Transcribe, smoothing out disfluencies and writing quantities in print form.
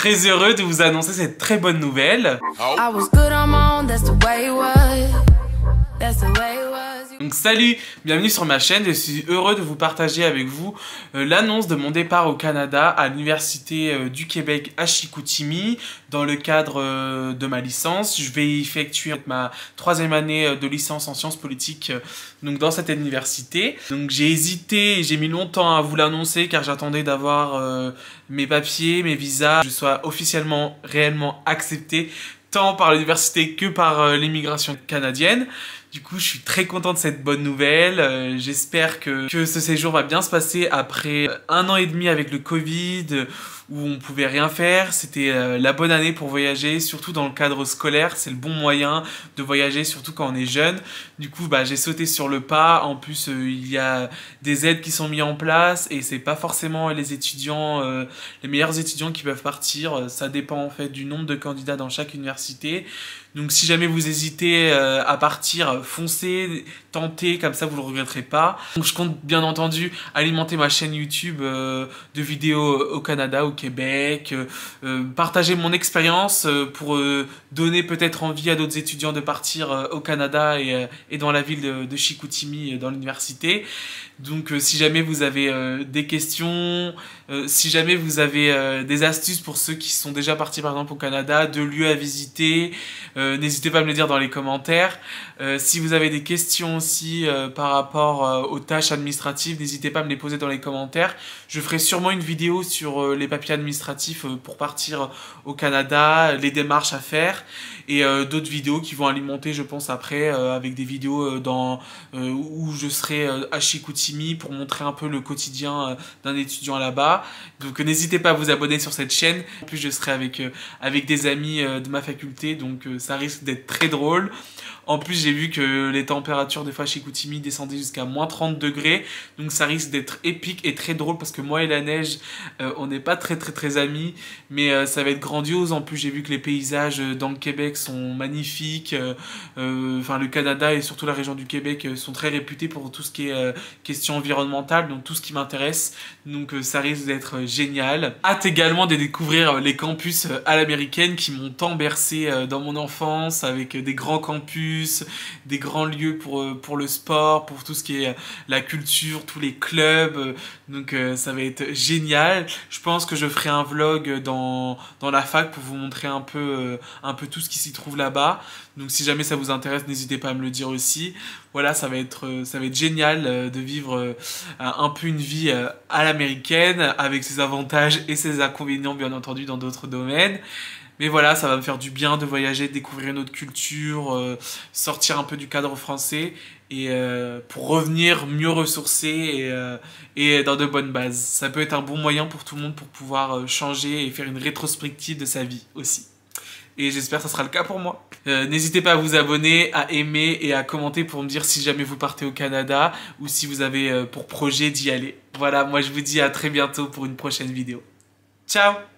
très heureux de vous annoncer cette très bonne nouvelle. Donc salut, bienvenue sur ma chaîne, je suis heureux de vous partager avec vous l'annonce de mon départ au Canada à l'Université du Québec à Chicoutimi dans le cadre de ma licence. Je vais effectuer ma 3e année de licence en sciences politiques donc dans cette université. Donc j'ai hésité et j'ai mis longtemps à vous l'annoncer car j'attendais d'avoir mes papiers, mes visas, que je sois officiellement réellement accepté tant par l'université que par l'immigration canadienne. Du coup, je suis très content de cette bonne nouvelle. J'espère que ce séjour va bien se passer après 1 an et demi avec le Covid, où on pouvait rien faire. C'était la bonne année pour voyager, surtout dans le cadre scolaire. C'est le bon moyen de voyager, surtout quand on est jeune. Du coup, j'ai sauté sur le pas. En plus, il y a des aides qui sont mises en place et c'est pas forcément les étudiants, les meilleurs étudiants qui peuvent partir. Ça dépend en fait du nombre de candidats dans chaque université. Donc si jamais vous hésitez à partir, foncez, tentez, comme ça vous le regretterez pas. Donc je compte bien entendu alimenter ma chaîne YouTube de vidéos au Canada, au Québec, partager mon expérience pour donner peut-être envie à d'autres étudiants de partir au Canada et dans la ville de Chicoutimi, dans l'université. Donc si jamais vous avez des questions, si jamais vous avez des astuces pour ceux qui sont déjà partis par exemple au Canada, de lieux à visiter, n'hésitez pas à me le dire dans les commentaires. Si vous avez des questions aussi par rapport aux tâches administratives, n'hésitez pas à me les poser dans les commentaires. Je ferai sûrement une vidéo sur les papiers administratifs pour partir au Canada, les démarches à faire et d'autres vidéos qui vont alimenter je pense après avec des vidéos où je serai à Chicoutimi pour montrer un peu le quotidien d'un étudiant là-bas. Donc n'hésitez pas à vous abonner sur cette chaîne. En plus je serai avec des amis de ma faculté, donc ça risque d'être très drôle. En plus, j'ai vu que les températures des fois à Chicoutimi descendaient jusqu'à -30 degrés. Donc ça risque d'être épique et très drôle parce que moi et la neige, on n'est pas très amis. Mais ça va être grandiose. En plus, j'ai vu que les paysages dans le Québec sont magnifiques. Enfin, le Canada et surtout la région du Québec sont très réputés pour tout ce qui est question environnementale. Donc tout ce qui m'intéresse. Donc ça risque d'être génial. Hâte également de découvrir les campus à l'américaine qui m'ont tant bercé dans mon enfance avec des grands campus, des grands lieux pour le sport, pour tout ce qui est la culture, tous les clubs. Donc ça va être génial. Je pense que je ferai un vlog dans la fac pour vous montrer un peu tout ce qui s'y trouve là-bas. Donc si jamais ça vous intéresse, n'hésitez pas à me le dire aussi. Voilà, ça va être génial de vivre un peu une vie à l'américaine avec ses avantages et ses inconvénients bien entendu dans d'autres domaines. Mais voilà, ça va me faire du bien de voyager, de découvrir une autre culture, sortir un peu du cadre français et pour revenir mieux ressourcé et dans de bonnes bases. Ça peut être un bon moyen pour tout le monde pour pouvoir changer et faire une rétrospective de sa vie aussi. Et j'espère que ça sera le cas pour moi. N'hésitez pas à vous abonner, à aimer et à commenter pour me dire si jamais vous partez au Canada ou si vous avez pour projet d'y aller. Voilà, moi je vous dis à très bientôt pour une prochaine vidéo. Ciao!